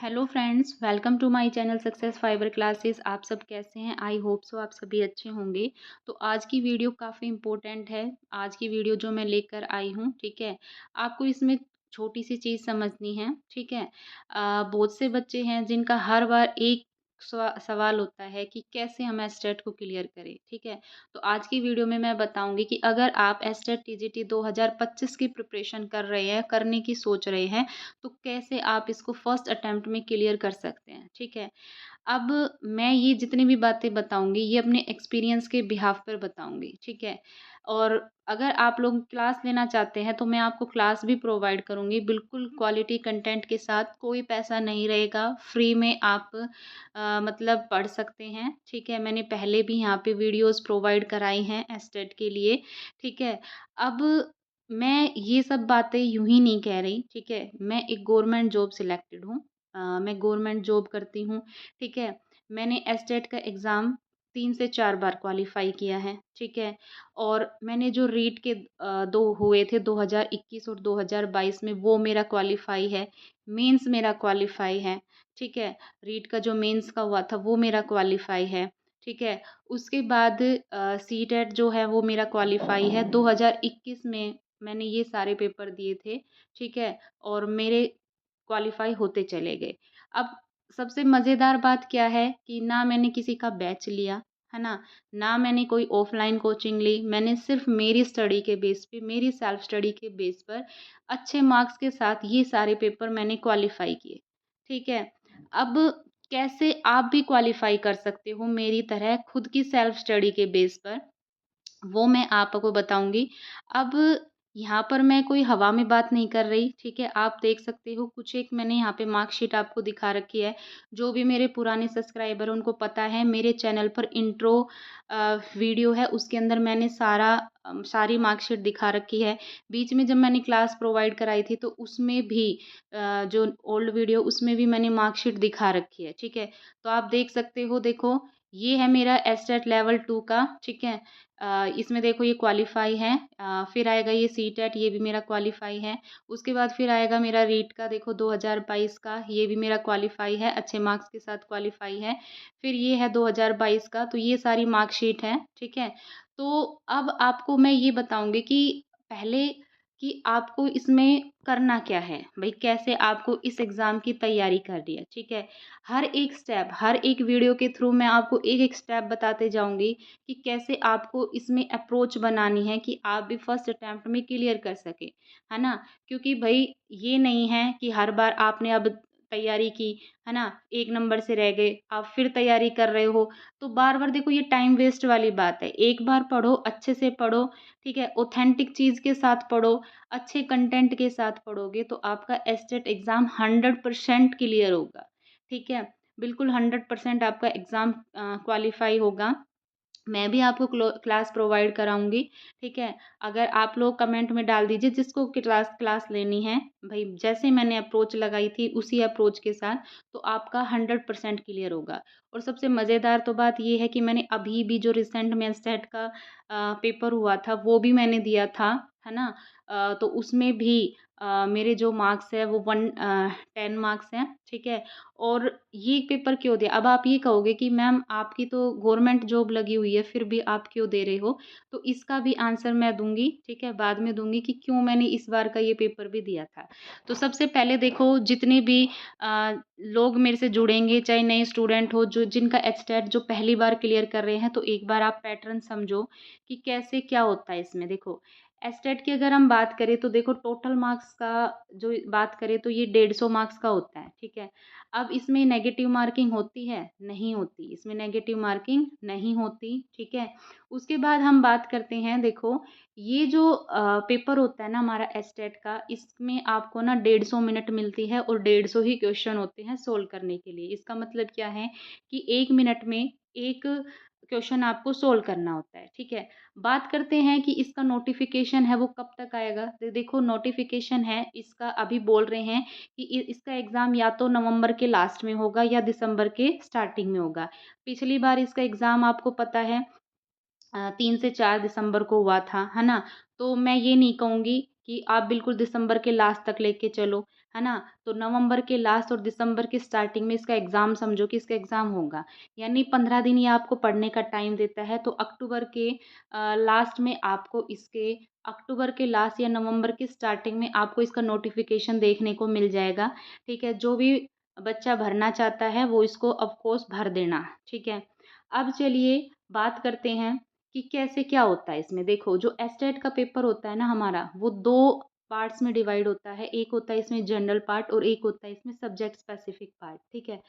Hello friends, welcome to my channel success fiber classes. आप सब कैसे हैं? आई होप सो आप सभी अच्छे होंगे। तो आज की वीडियो काफ़ी इम्पोर्टेंट है। आज की वीडियो जो मैं लेकर आई हूँ, ठीक है, आपको इसमें छोटी सी चीज़ समझनी है, ठीक है। बहुत से बच्चे हैं जिनका हर बार एक सवाल होता है कि कैसे हम एस्टेट को क्लियर करें, ठीक है। तो आज की वीडियो में मैं बताऊंगी कि अगर आप एस्टेट टीजीटी 2025 की प्रिपरेशन कर रहे हैं, करने की सोच रहे हैं, तो कैसे आप इसको फर्स्ट अटेम्प्ट में क्लियर कर सकते हैं, ठीक है। अब मैं ये जितनी भी बातें बताऊँगी, ये अपने एक्सपीरियंस के बिहाफ़ पर बताऊँगी, ठीक है। और अगर आप लोग क्लास लेना चाहते हैं, तो मैं आपको क्लास भी प्रोवाइड करूँगी, बिल्कुल क्वालिटी कंटेंट के साथ, कोई पैसा नहीं रहेगा, फ्री में आप मतलब पढ़ सकते हैं, ठीक है। मैंने पहले भी यहाँ पे वीडियोज़ प्रोवाइड कराई हैं एस्टेट के लिए, ठीक है। अब मैं ये सब बातें यूँ ही नहीं कह रही, ठीक है। मैं एक गवर्नमेंट जॉब सिलेक्टेड हूँ। मैं गवर्नमेंट जॉब करती हूँ, ठीक है। मैंने एस्टेट का एग्ज़ाम 3 से 4 बार क्वालीफ़ाई किया है, ठीक है। और मैंने जो रीट के 2 हुए थे 2021 और 2022 में, वो मेरा क्वालीफ़ाई है। मेंस मेरा क्वालीफ़ाई है, ठीक है। रीट का जो मेंस का हुआ था वो मेरा क्वालीफ़ाई है, ठीक है। उसके बाद सीटेट जो है वो मेरा क्वालीफ़ाई है। 2021 में मैंने ये सारे पेपर दिए थे, ठीक है। और मेरे क्वालीफ़ाई होते चले गए। अब सबसे मज़ेदार बात क्या है कि ना मैंने किसी का बैच लिया, है ना? ना मैंने कोई ऑफ़लाइन कोचिंग ली, मैंने सिर्फ़ मेरी स्टडी के बेस पे, मेरी सेल्फ़ स्टडी के बेस पर अच्छे मार्क्स के साथ ये सारे पेपर मैंने क्वालीफ़ाई किए, ठीक है? अब कैसे आप भी क्वालीफ़ाई कर सकते हो मेरी तरह खुद की सेल्फ़ स्टडी के बेस पर, वो मैं आपको बताऊँगी। अब यहाँ पर मैं कोई हवा में बात नहीं कर रही, ठीक है? आप देख सकते हो कुछ एक मैंने यहाँ पे मार्कशीट आपको दिखा रखी है। जो भी मेरे पुराने सब्सक्राइबर हैं उनको पता है, मेरे चैनल पर इंट्रो वीडियो है, उसके अंदर मैंने सारी मार्कशीट दिखा रखी है। बीच में जब मैंने क्लास प्रोवाइड कराई थी तो उसमें भी जो ओल्ड वीडियो उसमें भी मैंने मार्कशीट दिखा रखी है, ठीक है? तो आप देख सकते हो, देखो ये है मेरा एस्टेट लेवल 2 का, ठीक है। इसमें देखो ये क्वालीफ़ाई है। फिर आएगा ये सीटेट, ये भी मेरा क्वालीफ़ाई है। उसके बाद फिर आएगा मेरा रीट का, देखो 2022 का, ये भी मेरा क्वालीफ़ाई है, अच्छे मार्क्स के साथ क्वालीफ़ाई है। फिर ये है 2022 का, तो ये सारी मार्कशीट है, ठीक है। तो अब आपको मैं ये बताऊँगी कि पहले कि आपको इसमें करना क्या है, भई कैसे आपको इस एग्ज़ाम की तैयारी करनी है, ठीक है। हर एक स्टेप, हर एक वीडियो के थ्रू मैं आपको एक-एक स्टेप बताते जाऊँगी कि कैसे आपको इसमें अप्रोच बनानी है कि आप भी फर्स्ट अटेम्प्ट में क्लियर कर सकें, है ना? क्योंकि भई ये नहीं है कि हर बार आपने अब तैयारी की, है ना? 1 नंबर से रह गए, आप फिर तैयारी कर रहे हो, तो बार-बार देखो ये टाइम वेस्ट वाली बात है। एक बार पढ़ो, अच्छे से पढ़ो, ठीक है? ऑथेंटिक चीज़ के साथ पढ़ो, अच्छे कंटेंट के साथ पढ़ोगे तो आपका एस्टेट एग्ज़ाम 100% क्लियर होगा, ठीक है? बिल्कुल 100% आपका एग्ज़ाम क्वालीफ़ाई होगा। मैं भी आपको क्लास प्रोवाइड कराऊँगी, ठीक है? अगर आप लोग कमेंट में डाल दीजिए जिसको क्लास क्लास लेनी है, भई जैसे मैंने अप्रोच लगाई थी उसी अप्रोच के साथ, तो आपका 100% क्लियर होगा। और सबसे मज़ेदार तो बात ये है कि मैंने अभी भी जो रिसेंट में एमसेट का पेपर हुआ था वो भी मैंने दिया था, है ना? तो उसमें भी मेरे जो मार्क्स हैं वो 10 मार्क्स हैं, ठीक है? और ये पेपर क्यों दिया? अब आप ये कहोगे कि मैम आपकी तो गवर्नमेंट जॉब लगी हुई है, फिर भी आप क्यों दे रहे हो? तो इसका भी आंसर मैं दूँगी, ठीक है? बाद में दूँगी कि क्यों मैंने इस बार का ये पेपर भी दिया था। तो सबसे पहले देखो जितने भी लोग मेरे से जुड़ेंगे, चाहे नए स्टूडेंट हो, जो जिनका एचटेट जो पहली बार क्लियर कर रहे हैं, तो एक बार आप पैटर्न समझो कि कैसे क्या होता है इसमें। देखो, एचटेट की अगर हम बात करें तो देखो टोटल मार्क्स का जो बात करें तो ये 150 मार्क्स का होता है, ठीक है? अब इसमें नेगेटिव मार्किंग होती है? नहीं होती, इसमें नेगेटिव मार्किंग नहीं होती, ठीक है? उसके बाद हम बात करते हैं, देखो ये जो पेपर होता है ना हमारा एस्टेट का, इसमें आपको ना 150 मिनट मिलती है और 150 ही क्वेश्चन होते हैं सोल्व करने के लिए। इसका मतलब क्या है कि 1 मिनट में 1 क्वेश्चन आपको सोल्व करना होता है, ठीक है? बात करते हैं कि इसका नोटिफ़िकेशन है वो कब तक आएगा? तो देखो नोटिफ़िकेशन है इसका, अभी बोल रहे हैं कि इसका एग्ज़ाम या तो नवंबर के लास्ट में होगा या दिसंबर के स्टार्टिंग में होगा। पिछली बार इसका एग्ज़ाम आपको पता है 3 से 4 दिसंबर को हुआ था, है ना? तो मैं ये नहीं कहूँगी कि आप बिल्कुल दिसंबर के लास्ट तक लेके चलो, है ना? तो नवंबर के लास्ट और दिसंबर की स्टार्टिंग में इसका एग्ज़ाम समझो कि इसका एग्ज़ाम होगा। यानी 15 दिन ये आपको पढ़ने का टाइम देता है, तो अक्टूबर के लास्ट में आपको इसके अक्टूबर के लास्ट या नवंबर की स्टार्टिंग में आपको इसका नोटिफ़िकेशन देखने को मिल जाएगा, ठीक है? जो भी बच्चा भरना चाहता है वो इसको ऑफ़ कोर्स भर देना, ठीक है? अब चलिए बात करते हैं कि कैसे क्या होता है इसमें। देखो, जो एस्टेट का पेपर होता है ना हमारा, वो 2 पार्ट्स में डिवाइड होता है। एक होता है इसमें जनरल पार्ट और एक होता है इसमें सब्जेक्ट स्पेसिफिक पार्ट, ठीक है?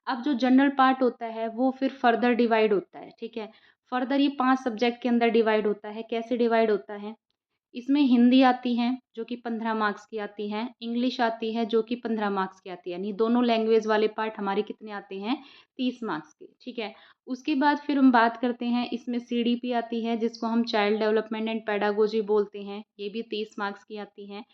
अब जो जनरल पार्ट होता है वो फिर फर्दर डिवाइड होता है, ठीक है? फर्दर ये 5 सब्जेक्ट के अंदर डिवाइड होता है। कैसे डिवाइड होता है? इसमें हिंदी आती है जो कि 15 मार्क्स की आती है, इंग्लिश आती है जो कि 15 मार्क्स की आती है, यानी दोनों लैंग्वेज वाले पार्ट हमारे कितने आते हैं, 30 मार्क्स के, ठीक है। उसके बाद फिर हम बात करते हैं, इसमें सीडीपी आती है जिसको हम चाइल्ड डेवलपमेंट एंड पेडागोजी बोलते हैं, ये भी 30 मार्क्स की आती है।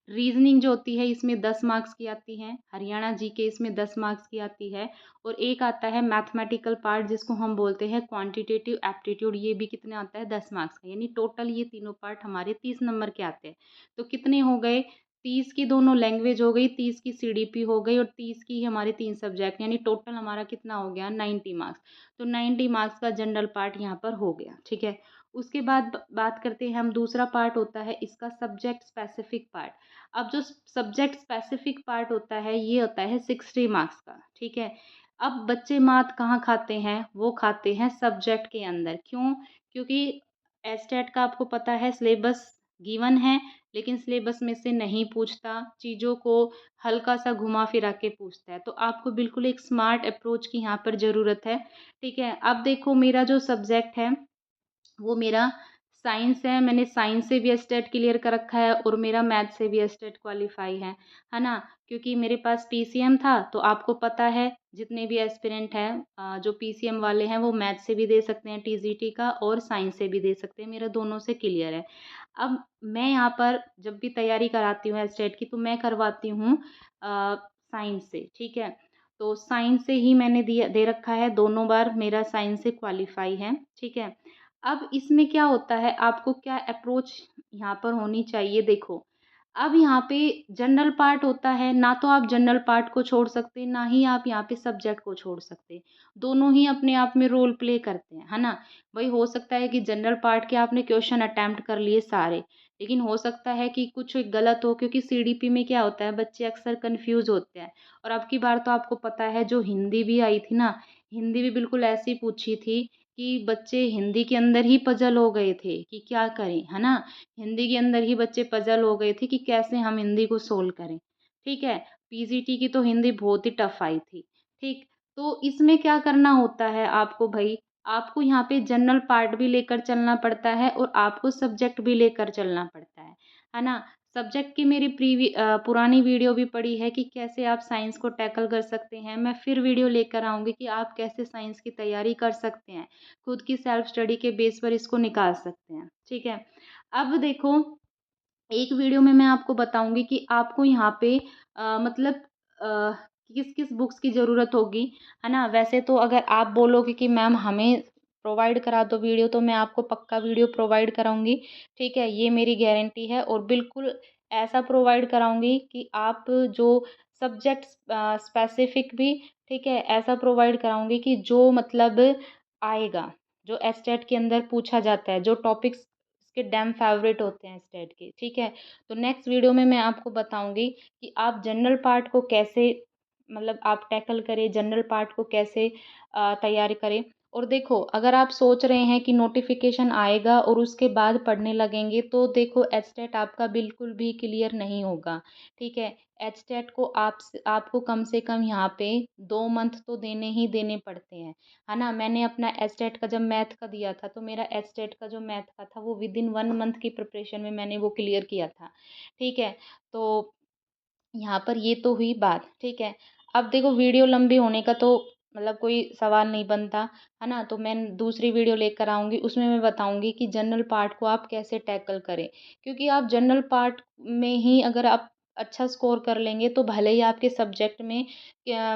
रीजनिंग जो होती है इसमें 10 मार्क्स की आती है, हरियाणा जीके इसमें 10 मार्क्स की आती है, और एक आता है मैथमेटिकल पार्ट जिसको हम बोलते हैं क्वांटिटेटिव एप्टीट्यूड, ये भी कितने आता है, 10 मार्क्स का। यानी टोटल ये तीनों पार्ट हमारे 30 नंबर के आते हैं। तो कितने हो गए, 30 की दोनों लैंग्वेज हो गई, 30 की सीडीपी हो गई और 30 की हमारे 3 सब्जेक्ट, यानी टोटल हमारा कितना हो गया, 90 मार्क्स। तो 90 मार्क्स का जनरल पार्ट यहाँ पर हो गया, ठीक है। उसके बाद बात करते हैं हम, दूसरा पार्ट होता है इसका सब्जेक्ट स्पेसिफिक पार्ट। अब जो सब्जेक्ट स्पेसिफिक पार्ट होता है ये होता है 60 मार्क्स का, ठीक है। अब बच्चे मात कहाँ खाते हैं, वो खाते हैं सब्जेक्ट के अंदर। क्यों? क्योंकि एस्टेट का आपको पता है सिलेबस गिवन है, लेकिन सिलेबस में से नहीं पूछता, चीज़ों को हल्का सा घुमा फिरा के पूछता है। तो आपको बिल्कुल एक स्मार्ट अप्रोच की यहाँ पर ज़रूरत है, ठीक है। अब देखो, मेरा जो सब्जेक्ट है वो मेरा साइंस है, मैंने साइंस से भी एस्टेट क्लियर कर रखा है और मेरा मैथ से भी एस्टेट क्वालिफाई है ना? क्योंकि मेरे पास पीसीएम था, तो आपको पता है जितने भी एस्पिरेंट हैं जो पीसीएम वाले हैं वो मैथ से भी दे सकते हैं टीजीटी का और साइंस से भी दे सकते हैं, मेरा दोनों से क्लियर है। अब मैं यहाँ पर जब भी तैयारी कराती हूँ एस्टेट की तो मैं करवाती हूँ साइंस से, ठीक है? तो साइंस से ही मैंने दिया दे रखा है, दोनों बार मेरा साइंस से क्वालिफाई है, ठीक है? अब इसमें क्या होता है, आपको क्या अप्रोच यहाँ पर होनी चाहिए, देखो, अब यहाँ पे जनरल पार्ट होता है, ना तो आप जनरल पार्ट को छोड़ सकते, ना ही आप यहाँ पे सब्जेक्ट को छोड़ सकते। दोनों ही अपने आप में रोल प्ले करते हैं, है ना? वही हो सकता है कि जनरल पार्ट के आपने क्वेश्चन अटेम्प्ट कर लिए सारे, लेकिन हो सकता है कि कुछ गलत हो, क्योंकि सीडीपी में क्या होता है, बच्चे अक्सर कन्फ्यूज़ होते हैं। और अब की बार तो आपको पता है जो हिंदी भी आई थी ना, हिंदी भी बिल्कुल ऐसी पूछी थी कि बच्चे हिंदी के अंदर ही पज़ल हो गए थे कि क्या करें, है ना? हिंदी के अंदर ही बच्चे पज़ल हो गए थे कि कैसे हम हिंदी को सोल्व करें, ठीक है? पीजीटी की तो हिंदी बहुत ही टफ़ आई थी, ठीक? तो इसमें क्या करना होता है आपको भई, आपको यहाँ पे जनरल पार्ट भी लेकर चलना पड़ता है और आपको सब्जेक्ट भी लेकर चलना पड़ता है ना? सब्जेक्ट की मेरी पुरानी वीडियो भी पड़ी है कि कैसे आप साइंस को टैकल कर सकते हैं। मैं फिर वीडियो लेकर आऊँगी कि आप कैसे साइंस की तैयारी कर सकते हैं। खुद की सेल्फ स्टडी के बेस पर इसको निकाल सकते हैं, ठीक है। अब देखो, एक वीडियो में मैं आपको बताऊँगी कि आपको यहाँ पे मतलब अ, किस-किस बुक्स की ज़रूरत होगी, है ना? वैसे तो अगर आप बोलोगे कि मैम हमें प्रोवाइड करा दो वीडियो, तो मैं आपको पक्का वीडियो प्रोवाइड कराऊँगी, ठीक है? ये मेरी गारंटी है और बिल्कुल ऐसा प्रोवाइड कराऊँगी कि आप जो सब्जेक्ट स्पेसिफिक भी, ठीक है? ऐसा प्रोवाइड कराऊँगी कि जो मतलब आएगा, जो एस्टेट के अंदर पूछा जाता है, जो टॉपिक्स इसके डैम फेवरेट होते हैं स्टेट के, ठीक है? तो नेक्स्ट वीडियो में मैं आपको बताऊँगी कि आप जनरल पार्ट को कैसे मतलब आप टैकल करें, जनरल पार्ट को कैसे तैयारी करें। और देखो, अगर आप सोच रहे हैं कि नोटिफ़िकेशन आएगा और उसके बाद पढ़ने लगेंगे, तो देखो एचटेट आपका बिल्कुल भी क्लियर नहीं होगा, ठीक है? एचटेट को आपको कम से कम यहाँ पे 2 मंथ तो देने ही देने पड़ते हैं, है ना? मैंने अपना एचटेट का जब मैथ का दिया था, तो मेरा एचटेट का जो मैथ का था, वो विदिन 1 मंथ की प्रिपरेशन में मैंने वो क्लियर किया था, ठीक है? तो यहाँ पर ये तो हुई बात, ठीक है। अब देखो, वीडियो लंबी होने का तो मतलब कोई सवाल नहीं बनता, है ना? तो मैं दूसरी वीडियो लेकर आऊँगी, उसमें मैं बताऊँगी कि जनरल पार्ट को आप कैसे टैकल करें। क्योंकि आप जनरल पार्ट में ही अगर आप अच्छा स्कोर कर लेंगे, तो भले ही आपके सब्जेक्ट में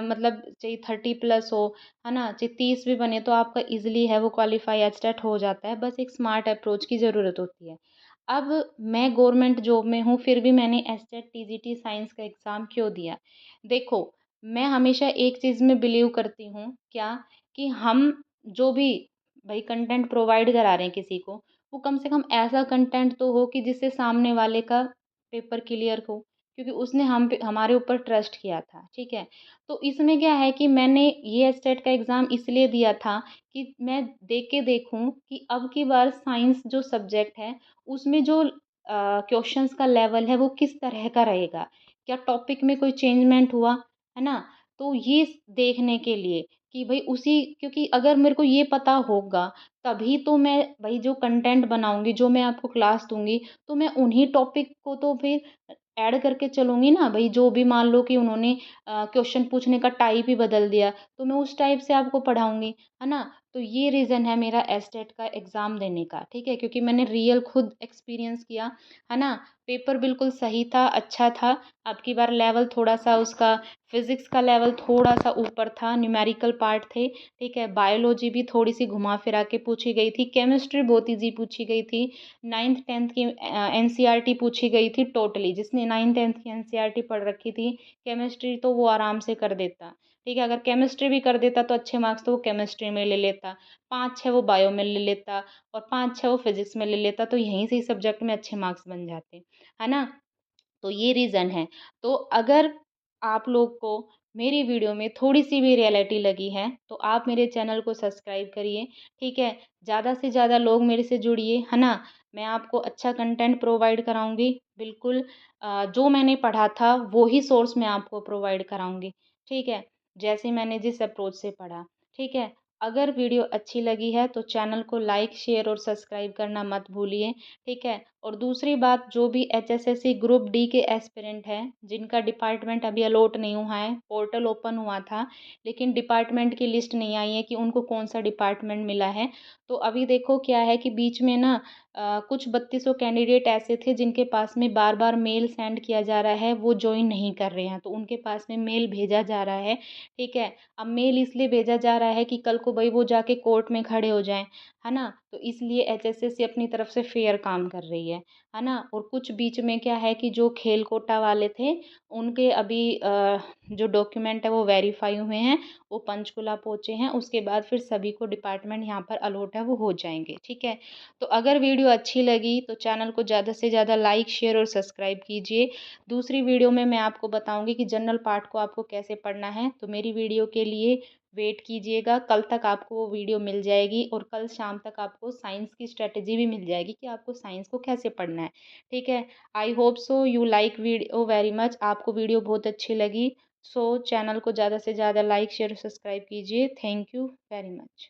मतलब चाहे 30 प्लस हो, है ना? चाहे 30 भी बने, तो आपका ईज़िली है वो क्वालीफाई एचटेट हो जाता है, बस एक स्मार्ट अप्रोच की ज़रूरत होती है। अब मैं गवर्नमेंट जॉब में हूँ, फिर भी मैंने एसटेट टीजीटी साइंस का एग्ज़ाम क्यों दिया? देखो, मैं हमेशा एक चीज़ में बिलीव करती हूँ, क्या? कि हम जो भी भई कंटेंट प्रोवाइड करा रहे हैं किसी को, वो कम से कम ऐसा कंटेंट तो हो कि जिससे सामने वाले का पेपर क्लियर हो, क्योंकि उसने हम पे हमारे ऊपर ट्रस्ट किया था, ठीक है? तो इसमें क्या है कि मैंने ये एसटेट का एग्ज़ाम इसलिए दिया था कि मैं देख के देखूँ कि अब की बार साइंस जो सब्जेक्ट है, उसमें जो क्वेश्चंस का लेवल है वो किस तरह का रहेगा? क्या टॉपिक में कोई चेंजमेंट हुआ, है ना? तो ये देखने के लिए कि भई उसी, क्योंकि अगर मेरे को ये पता होगा, तभी तो मैं भई जो कंटेंट बनाऊँगी, जो मैं आपको क्लास दूँगी, तो मैं उन्हीं टॉपिक को तो फिर ऐड करके चलूँगी ना। भई जो भी मान लो कि उन्होंने क्वेश्चन पूछने का टाइप ही बदल दिया, तो मैं उस टाइप से आपको पढ़ाऊँगी, है ना? तो ये रीज़न है मेरा एसटेट का एग्ज़ाम देने का, ठीक है? क्योंकि मैंने रियल खुद एक्सपीरियंस किया, है ना? पेपर बिल्कुल सही था, अच्छा था। अब की बार लेवल थोड़ा-सा उसका फ़िज़िक्स का लेवल थोड़ा-सा ऊपर था, न्यूमेरिकल पार्ट थे, ठीक है? बायोलॉजी भी थोड़ी-सी घुमा-फिरा के पूछी गई थी, केमिस्ट्री बहुत ईज़ी पूछी गई थी। 9th 10th की एनसीईआरटी पूछी गई थी टोटली, जिसने 9th 10th की एनसीईआरटी पढ़ रखी थी, केमिस्ट्री तो वो आराम से कर देता, ठीक है? अगर केमिस्ट्री भी कर देता तो अच्छे मार्क्स तो वो केमिस्ट्री में ले लेता, 5-6 वो बायो में ले लेता और 5-6 वो फिज़िक्स में ले लेता, तो यहीं से ही सब्जेक्ट में अच्छे मार्क्स बन जाते, है ना? तो ये रीज़न है। तो अगर आप लोग को मेरी वीडियो में थोड़ी-सी भी रियलिटी लगी है, तो आप मेरे चैनल को सब्सक्राइब करिए, ठीक है? ज़्यादा से ज़्यादा लोग मेरे से जुड़िए, है ना? मैं आपको अच्छा कंटेंट प्रोवाइड कराऊँगी, बिल्कुल जो मैंने पढ़ा था, वो ही सोर्स मैं आपको प्रोवाइड कराऊँगी, ठीक है? जैसे मैंने जिस अप्रोच से पढ़ा, ठीक है? अगर वीडियो अच्छी लगी है, तो चैनल को लाइक, शेयर और सब्सक्राइब करना मत भूलिए, ठीक है? और दूसरी बात, जो भी एचएसएससी ग्रुप डी के एस्पिरेंट हैं, जिनका डिपार्टमेंट अभी अलॉट नहीं हुआ है, पोर्टल ओपन हुआ था, लेकिन डिपार्टमेंट की लिस्ट नहीं आई है कि उनको कौन-सा डिपार्टमेंट मिला है। तो अभी देखो क्या है कि बीच में ना कुछ 3200 कैंडिडेट ऐसे थे जिनके पास में बार-बार मेल सेंड किया जा रहा है, वो जॉइन नहीं कर रहे हैं, तो उनके पास में मेल भेजा जा रहा है, ठीक है? अब मेल इसलिए भेजा जा रहा है कि कल को भई वो जाके कोर्ट में खड़े हो जाएँ, है ना? तो इसलिए एचएसएससी अपनी तरफ से फेयर काम कर रही है ना? और कुछ बीच में क्या है कि जो खेल कोटा वाले थे, उनके अभी जो डॉक्यूमेंट है वो वेरीफाई हुए हैं, वो पंचकुला पहुँचे हैं, उसके बाद फिर सभी को डिपार्टमेंट यहाँ पर अलॉट है वो हो जाएँगे, ठीक है? तो अगर वीडियो अच्छी लगी तो चैनल को ज़्यादा से ज़्यादा लाइक, शेयर और सब्सक्राइब कीजिए। दूसरी वीडियो में मैं आपको बताऊँगी कि जनरल पार्ट को आपको कैसे पढ़ना है, तो मेरी वीडियो के लिए वेट कीजिएगा। कल तक आपको वो वीडियो मिल जाएगी और कल शाम तक आपको साइंस की स्ट्रैटेजी भी मिल जाएगी कि आपको साइंस को कैसे पढ़ना है, ठीक है? I hope so you like video very much. आपको वीडियो बहुत अच्छी लगी। सो चैनल को ज़्यादा से ज़्यादा लाइक, शेयर, सब्सक्राइब कीजिए। Thank you very much.